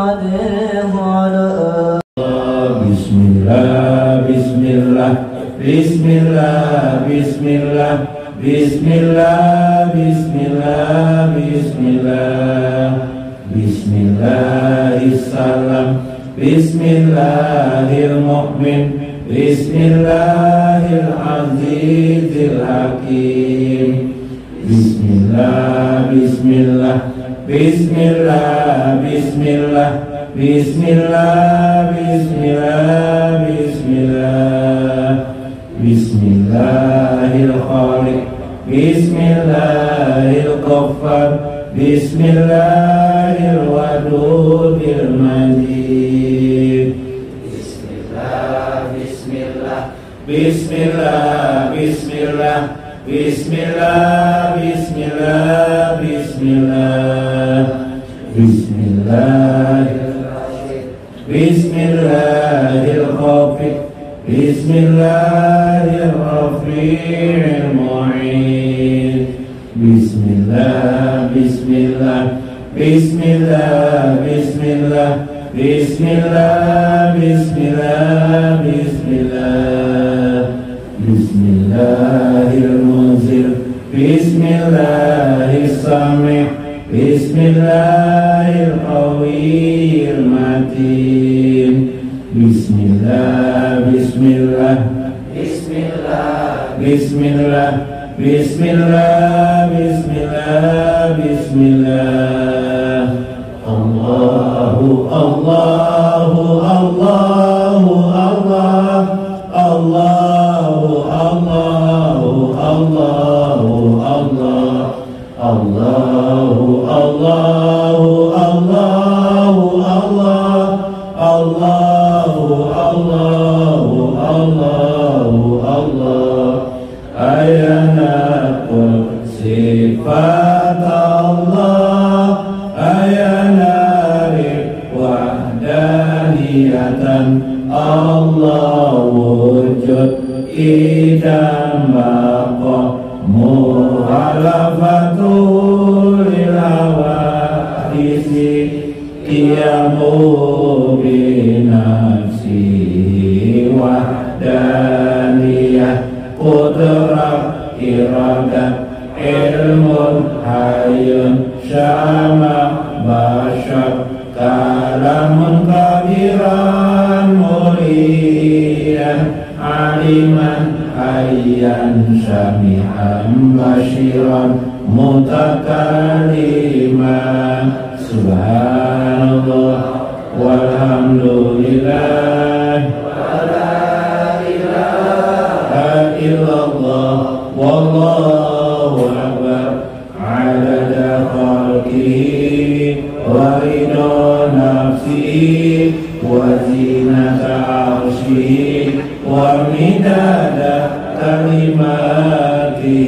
عليه وعلى Bismillah, Bismillah, Bismillah, Bismillah, Bismillah, Bismillah, Bismillah, Bismillahirrahmanirrahim, Bismillahirrahmanirrahim, Bismillahirrahmanirrahim, Bismillah, Bismillah, Bismillah, Bismillah, Bismillah, Bismillah, Bismillah, Bismillahirrahmanirrahim, Bismillahirrahmanirrahim, Bismillahirrahmanirrahim, Bismillah, Bismillah, Bismillah, Bismillah, Bismillah, Bismillah, Bismillah, Bismillah, Bismillahirrahmanirrahim, Bismillahirrahmanirrahim, Bismillah, Bismillah, Bismillah, Bismillah, Bismillah, Bismillah, Bismillah, Bismillahirrahmanirrahim, Bismillahirrahmanirrahim, Bismillahirrahmanirrahim, Bismillah, Bismillah, Bismillah, Bismillah, Bismillah, Bismillah, Bismillah, Allahu, Allahu, Allahu, Allah, Allahu, Allahu, Allahu, Allah, Allahu, Allahu, Allahu, Allah, Allahu, Allahu, Allahu, Allah, ayana qul sifat Allah, ayana wahdaniyatan Allah wujud idam baqa muhalafatul ilawadisi qiyamu binafsi wahdaniyah qudrah iradah ilmun hayyun syama basyar kalamun qadiran mulian aliman hayyan syami'an basyiran mutakaliman subhanallah walhamdulillah wa la ilaha illallah wallahu akbar adada khalqihi wa ridha nafsihi wa zinata arsyihi wa midada kalimati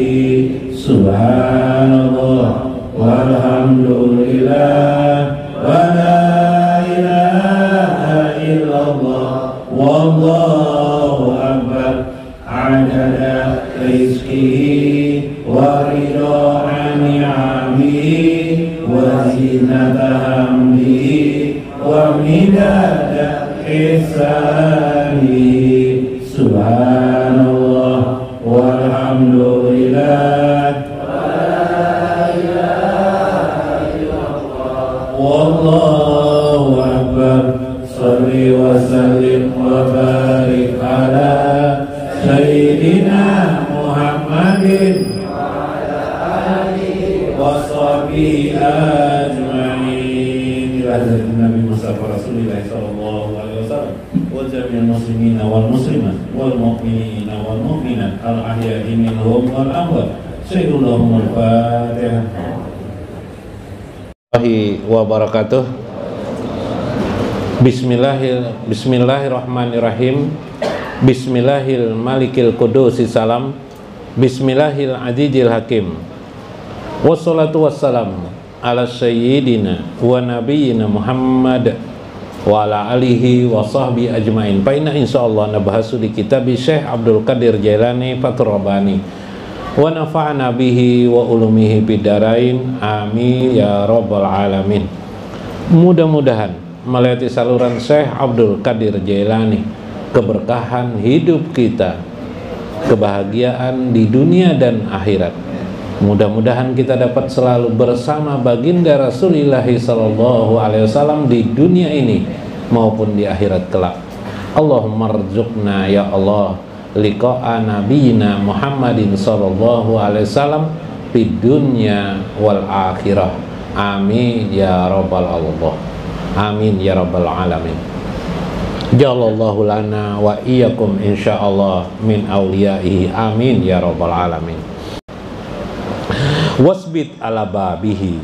subhanallah walhamdulillah wa la ilaha illallah wallahu akbar adada rizqihi wa ridha ni'amihi wa zinata hamdihi wa midada ihsanihi subhanallah walhamdulillah wa la ilaha illallah wallahu akbar salli wa sallim wa barik ala sayyidina Muhammadin wa ala alihi wa sahbihi ajma'in ila hadratin Nabi Mustafa Rasulillah sallallahu alaihi wasallam wa jami'il muslimina wal muslimat wal mu'minina wal mu'minat al ahya'i minhum wal amwat sayyidullah al-fatihah wabarakatuh. Bismillahirrahmanirrahim. Bismillahil malikil qudusi salam. Bismillahil azizil hakim. Wassalatu wassalam ala sayyidina wa nabiyyina Muhammad wa ala alihi wa sahbihi ajmain. Paina insyaallah nabahasu di kitab Syekh Abdul Qadir Jailani Fathur Rabbani wa nafa'na bihi wa ulumihi bidarain amin ya rabbal alamin. Mudah-mudahan melewati saluran Syekh Abdul Qadir Jailani, keberkahan hidup kita, kebahagiaan di dunia dan akhirat. Mudah-mudahan kita dapat selalu bersama baginda Rasulullah sallallahu alaihi wasallam di dunia ini maupun di akhirat kelak. Allahumma rzuqna ya Allah liqa'a nabiyina Muhammadin sallallahu alaihi wasallam fid dunya wal akhirah. Amin ya rabbal alamin. Amin ya rabbal alamin. Jalallahu lana wa iyyakum insyaallah min awliyaihi. Amin ya rabbal alamin. Wasbit ala babihi,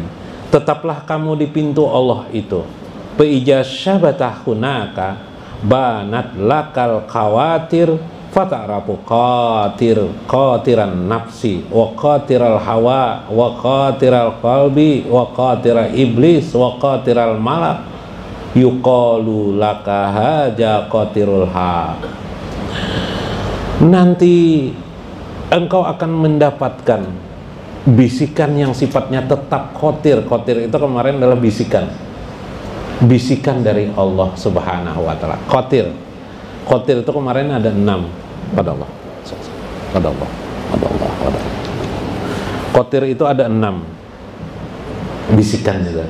tetaplah kamu di pintu Allah itu. Fa ijasyabatah hunaka banat lakal khawatir fata'rafu qatiran nafsi wa qatiral hawa wa qatiral qalbi wa qatiral iblis wa qatiral malak yuqalu laka haja qatirul ha. Nanti engkau akan mendapatkan bisikan yang sifatnya tetap khotir. Khotir itu kemarin adalah bisikan dari Allah subhanahu wa ta'ala. Khotir itu kemarin ada 6 pada Allah. Khotir itu ada 6 bisikan itu.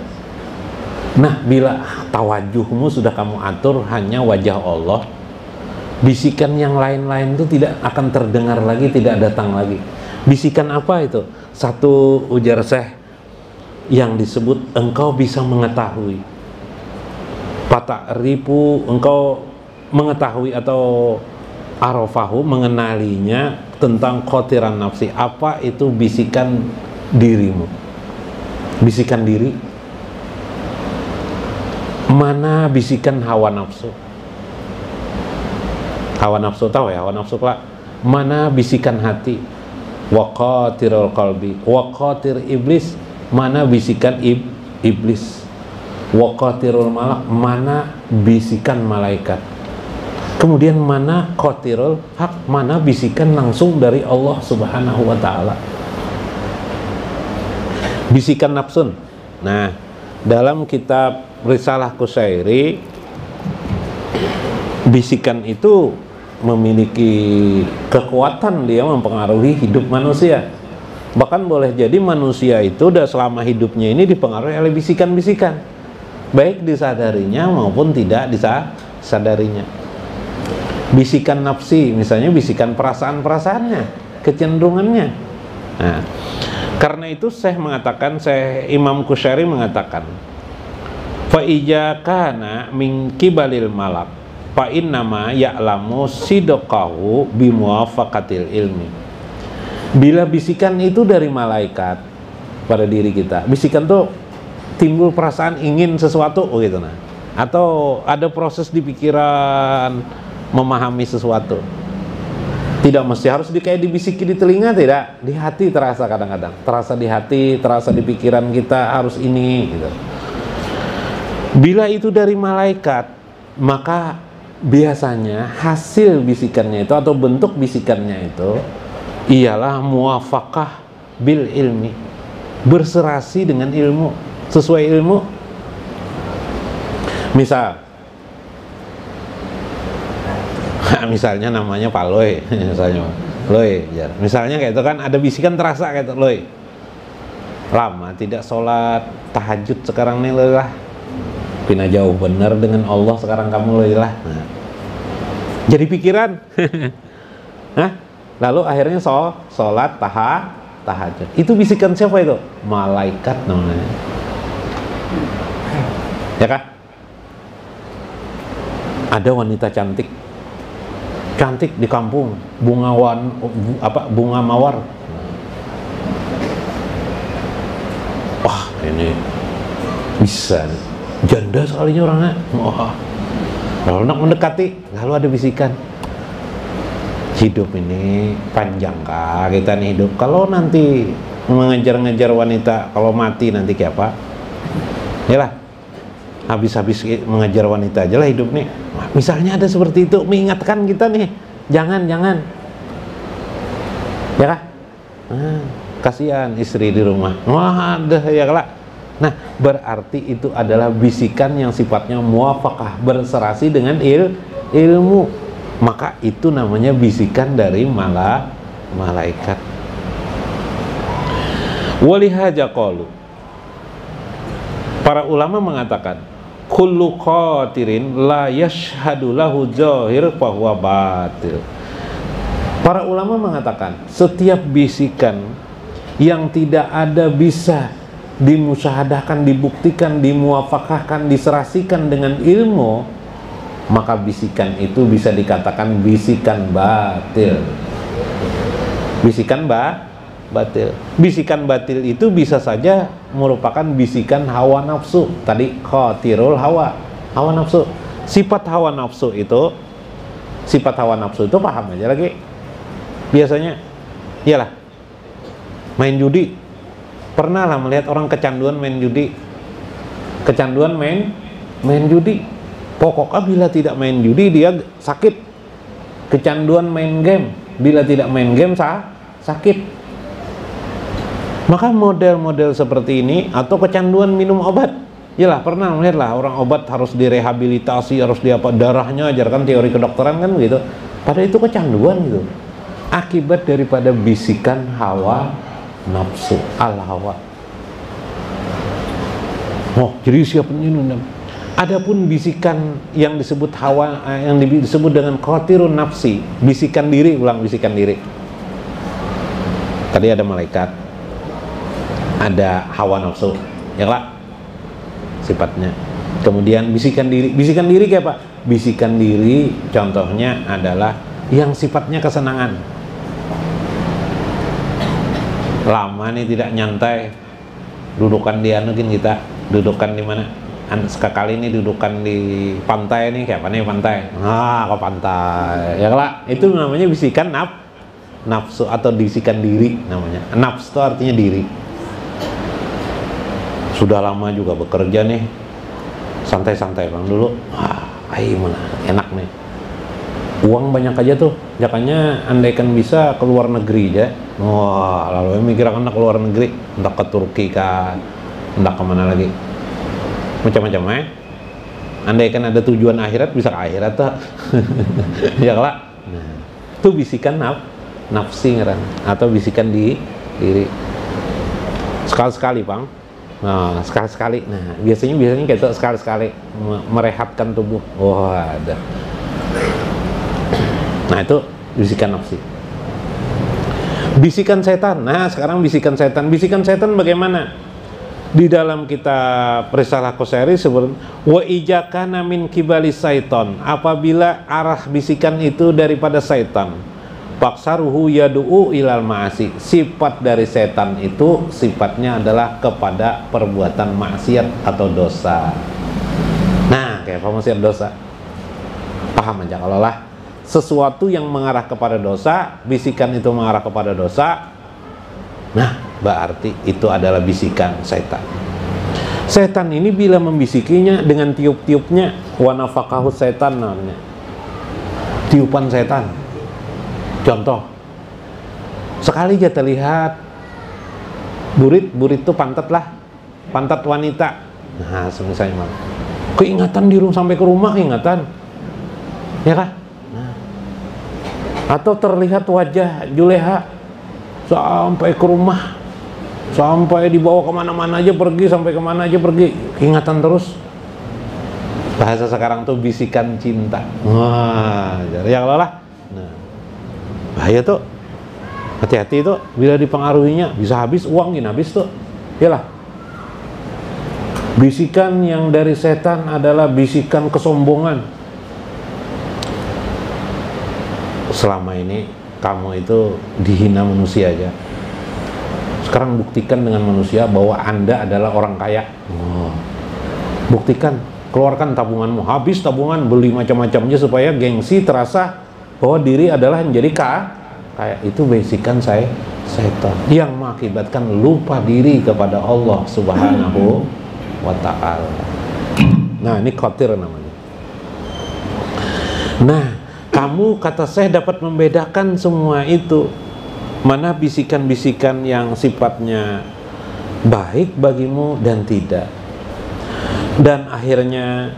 Nah, bila tawajuhmu sudah kamu atur hanya wajah Allah, bisikan yang lain-lain itu tidak akan terdengar lagi, tidak datang lagi. Bisikan apa itu? Satu, ujar Syekh, yang disebut engkau bisa mengetahui. Fata'rifu, engkau mengetahui atau arafahu, mengenalinya tentang khotiran nafsi. Apa itu bisikan dirimu? Bisikan diri. Mana bisikan hawa nafsu? Hawa nafsu tahu ya, hawa nafsu kelak. Mana bisikan hati? Wa qatirul qalbi, wa qatir iblis, mana bisikan iblis? Wa qatirul malak, mana bisikan malaikat? Kemudian mana qatirul haq, mana bisikan langsung dari Allah subhanahu wa ta'ala? Bisikan nafsun. Nah, dalam kitab Risalah Kusyairi, bisikan itu memiliki kekuatan, dia mempengaruhi hidup manusia. Bahkan boleh jadi manusia itu udah selama hidupnya ini dipengaruhi oleh bisikan-bisikan, baik disadarinya maupun tidak disadarinya. Bisikan nafsi, misalnya bisikan perasaan-perasaannya, kecenderungannya. Nah, karena itu Syekh Imam Kusyairi mengatakan, fa ija kana min kibalil malak fa innama ya'lamu sidqahu bimuwafaqatil ilmi. Bila bisikan itu dari malaikat pada diri kita, bisikan tuh timbul perasaan ingin sesuatu gitu, nah, atau ada proses di pikiran memahami sesuatu. Tidak mesti harus kayak dibisiki di telinga, tidak, di hati terasa, kadang-kadang terasa di hati, terasa di pikiran kita harus ini gitu. Bila itu dari malaikat, maka biasanya hasil bisikannya itu atau bentuk bisikannya itu ialah muwafaqah bil ilmi, berserasi dengan ilmu, sesuai ilmu. Misalnya namanya Pak Loy, misalnya Loy, ya. Misalnya kayak itu kan ada bisikan terasa kayak itu, Loy, lama tidak sholat tahajud sekarang nih Loy lah, pina jauh bener dengan Allah sekarang kamu Loy lah. Nah, jadi pikiran. Nah, lalu akhirnya sholat tahajud. Itu bisikan siapa itu? Malaikat namanya. Ya kah? Ada wanita cantik di kampung, bunga mawar. Wah, ini bisa janda sekalinya orangnya. Wah, lalu nak mendekati, lalu ada bisikan, hidup ini panjang kah kita nih hidup, kalau nanti mengejar-ngejar wanita, kalau mati nanti kayak apa? Yalah, habis-habis mengejar wanita aja lah hidup nih. Misalnya ada seperti itu, mengingatkan kita nih, jangan ya kah? Kasihan istri di rumah, wah ada ya kelak Nah, berarti itu adalah bisikan yang sifatnya muwafaqah, berserasi dengan ilmu. Maka itu namanya bisikan dari malaikat. Walihaja qalu, para ulama mengatakan, kullu qatirin la yashhadu lahu zahir fahuwa batil. Para ulama mengatakan, setiap bisikan yang tidak ada bisa dimusyahadahkan, dibuktikan, dimuwafaqahkan, diserasikan dengan ilmu, maka bisikan itu bisa dikatakan bisikan batil. Bisikan batil. Bisikan batil itu bisa saja merupakan bisikan hawa nafsu. Tadi khatirul hawa nafsu. Sifat hawa nafsu itu paham aja lagi. Biasanya iyalah main judi. Pernah lah melihat orang kecanduan main judi. Kecanduan main judi. Pokoknya bila tidak main judi dia sakit. Kecanduan main game. Bila tidak main game sakit. Maka model-model seperti ini, atau kecanduan minum obat, yalah pernah melihat lah orang obat harus direhabilitasi, harus darahnya ajar, kan teori kedokteran kan begitu. Padahal itu kecanduan gitu, akibat daripada bisikan hawa nafsu, al-hawa. Oh, jadi siapa ini? Adapun bisikan yang disebut hawa, yang disebut dengan qatirun nafsi, bisikan diri, bisikan diri. Tadi ada malaikat, ada hawa nafsu, ya lah sifatnya. Kemudian bisikan diri kayak apa? Bisikan diri contohnya adalah yang sifatnya kesenangan. Lama nih tidak nyantai, dudukan di kita, dudukan di mana? Sekali ini dudukan di pantai nih, kayak apa nih pantai? Ke pantai, ya lah. Itu namanya bisikan nafsu atau bisikan diri namanya. Nafsu itu artinya diri. Sudah lama juga bekerja nih, santai-santai bang dulu, mana enak nih, uang banyak aja tuh, jakanya andaikan bisa ke luar negeri aja. Wah, lalu mikir anak ke luar negeri, entah ke Turki kah, entah kemana lagi, macam-macam andaikan ada tujuan akhirat, bisa ke akhirat tuh. Ya lah. Nah, itu bisikan nafsi ngeran, atau bisikan di diri. Sekali-sekali bang. Nah, sekali-sekali. Nah, biasanya kayak itu sekali-sekali merehatkan tubuh. Wah, ada. Nah, itu bisikan nafsi. Bisikan setan. Nah, sekarang bisikan setan. Bisikan setan bagaimana? Di dalam kitab Risalah Qushairi sebut wa ijakana min kibali syaiton. Apabila arah bisikan itu daripada setan, faksaruhu yadu'u ilal ma'asi. Sifat dari setan itu sifatnya adalah kepada perbuatan maksiat atau dosa. Nah, kayak apa maksiat dosa? Paham aja kalau lah sesuatu yang mengarah kepada dosa, bisikan itu mengarah kepada dosa. Nah, berarti itu adalah bisikan setan. Setan ini bila membisikinya dengan tiup-tiupnya, wa nafaqahu setan namanya. Tiupan setan. Contoh, sekali aja terlihat burit itu pantat lah, pantat wanita. Nah, misalnya keingatan sampai ke rumah keingatan, ya kan? Nah. Atau terlihat wajah juleha sampai ke rumah, sampai dibawa kemana-mana aja pergi, sampai kemana aja pergi, keingatan terus. Bahasa sekarang tuh bisikan cinta. Wah, ya kalau lah. Nah, bahaya tuh, hati-hati tuh bila dipengaruhinya, bisa habis uang, habis tuh, iyalah. Bisikan yang dari setan adalah bisikan kesombongan. Selama ini kamu itu dihina manusia aja, sekarang buktikan dengan manusia bahwa Anda adalah orang kaya. Buktikan, keluarkan tabunganmu, habis tabungan, beli macam-macamnya supaya gengsi, terasa bahwa diri adalah menjadi kaya. Itu bisikan setan yang mengakibatkan lupa diri kepada Allah Subhanahu wa ta'ala. Nah, ini qatir namanya. Nah, kamu kata saya dapat membedakan semua itu. Mana bisikan-bisikan yang sifatnya baik bagimu dan tidak. Dan akhirnya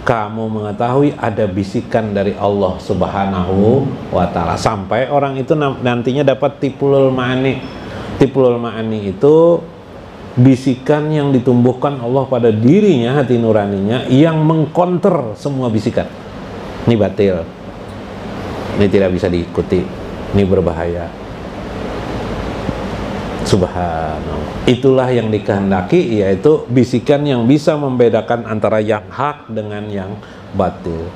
kamu mengetahui ada bisikan dari Allah Subhanahu wa ta'ala, sampai orang itu nantinya dapat tiplul ma'ani. Tiplul ma'ani itu bisikan yang ditumbuhkan Allah pada dirinya, hati nuraninya, yang mengkonter semua bisikan. Ini batil, ini tidak bisa diikuti, ini berbahaya. Subhanallah. Itulah yang dikehendaki, yaitu bisikan yang bisa membedakan antara yang hak dengan yang batil.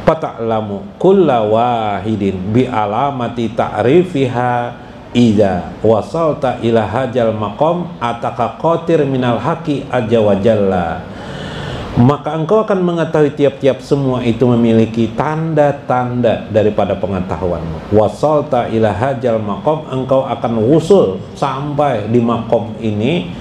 Fata'lamu kulla wahidin bi alamati ta'rifiha idza wasalta ila hajal maqam ataka qatir minal haqi azza wa jalla. Maka engkau akan mengetahui tiap-tiap semua itu memiliki tanda-tanda daripada pengetahuanmu. Wasalta ila hajal maqam, engkau akan wusul sampai di maqam ini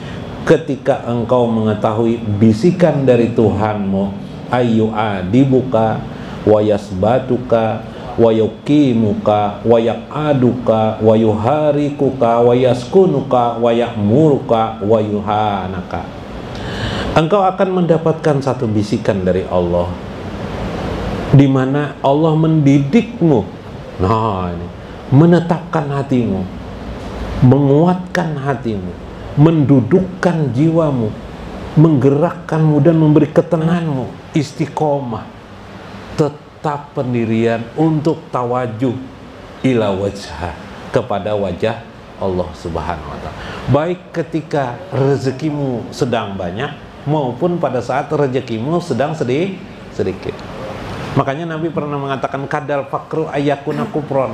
ketika engkau mengetahui bisikan dari Tuhanmu, ayu adibuka wa yasbatuka wa yuqimuka wa yaqaduka wa yuharikuka wa yaskunuka wa ya'muruka wa yuhanaka. Engkau akan mendapatkan satu bisikan dari Allah, di mana Allah mendidikmu, nah ini, menetapkan hatimu, menguatkan hatimu, mendudukkan jiwamu, menggerakkanmu dan memberi ketenanganmu, istiqomah, tetap pendirian untuk tawajuh ila wajhah, kepada wajah Allah Subhanahu wa ta'ala. Baik ketika rezekimu sedang banyak maupun pada saat rezekimu sedang sedikit. Makanya Nabi pernah mengatakan kadal fakru ayakuna kupron.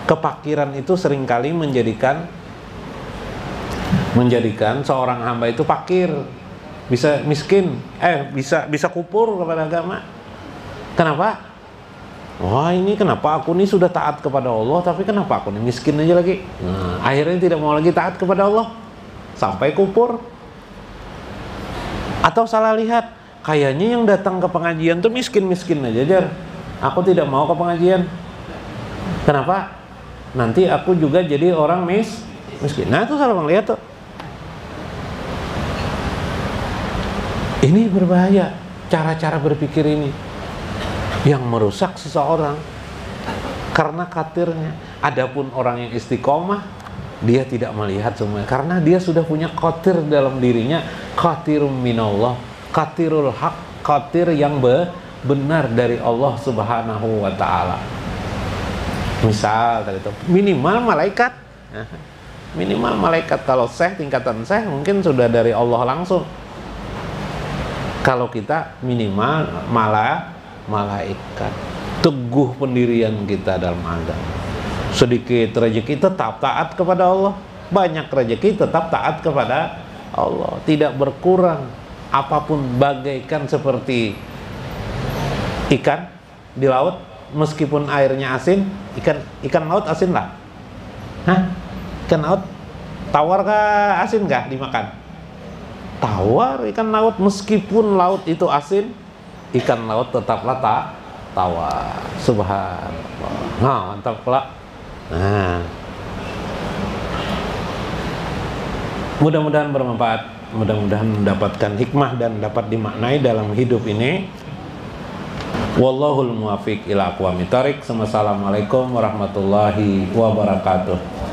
Kepakiran itu seringkali menjadikan seorang hamba itu fakir, bisa miskin, bisa kufur kepada agama. Kenapa? Wah, ini kenapa aku ini sudah taat kepada Allah, tapi kenapa aku ini miskin aja lagi? Nah, akhirnya tidak mau lagi taat kepada Allah sampai kufur. Atau salah lihat, kayaknya yang datang ke pengajian tuh miskin-miskin aja, Jar. Aku tidak mau ke pengajian. Kenapa? Nanti aku juga jadi orang miskin. Nah, itu salah melihat tuh. Ini berbahaya, cara-cara berpikir ini yang merusak seseorang karena khawatirnya. Adapun orang yang istiqomah, dia tidak melihat semuanya karena dia sudah punya khawatir dalam dirinya, khawatirun minallah, khawatirul haq, khawatir yang benar dari Allah Subhanahu wa ta'ala. Misal tadi itu minimal malaikat, kalau tingkatan syekh mungkin sudah dari Allah langsung. Kalau kita minimal malaikat, teguh pendirian kita dalam agama. Sedikit rezeki tetap taat kepada Allah, banyak rezeki tetap taat kepada Allah, tidak berkurang apapun, bagaikan seperti ikan di laut, meskipun airnya asin. Ikan laut asin lah. Ikan laut tawar kah asin kah dimakan? Tawar ikan laut, meskipun laut itu asin, ikan laut tetaplah tawar. Subhanallah. Nah, mantap pula. Nah, mudah-mudahan bermanfaat, mudah-mudahan mendapatkan hikmah dan dapat dimaknai dalam hidup ini. Wallahul muwaffiq ila aqwamit thoriq. Wassalamualaikum warahmatullahi wabarakatuh.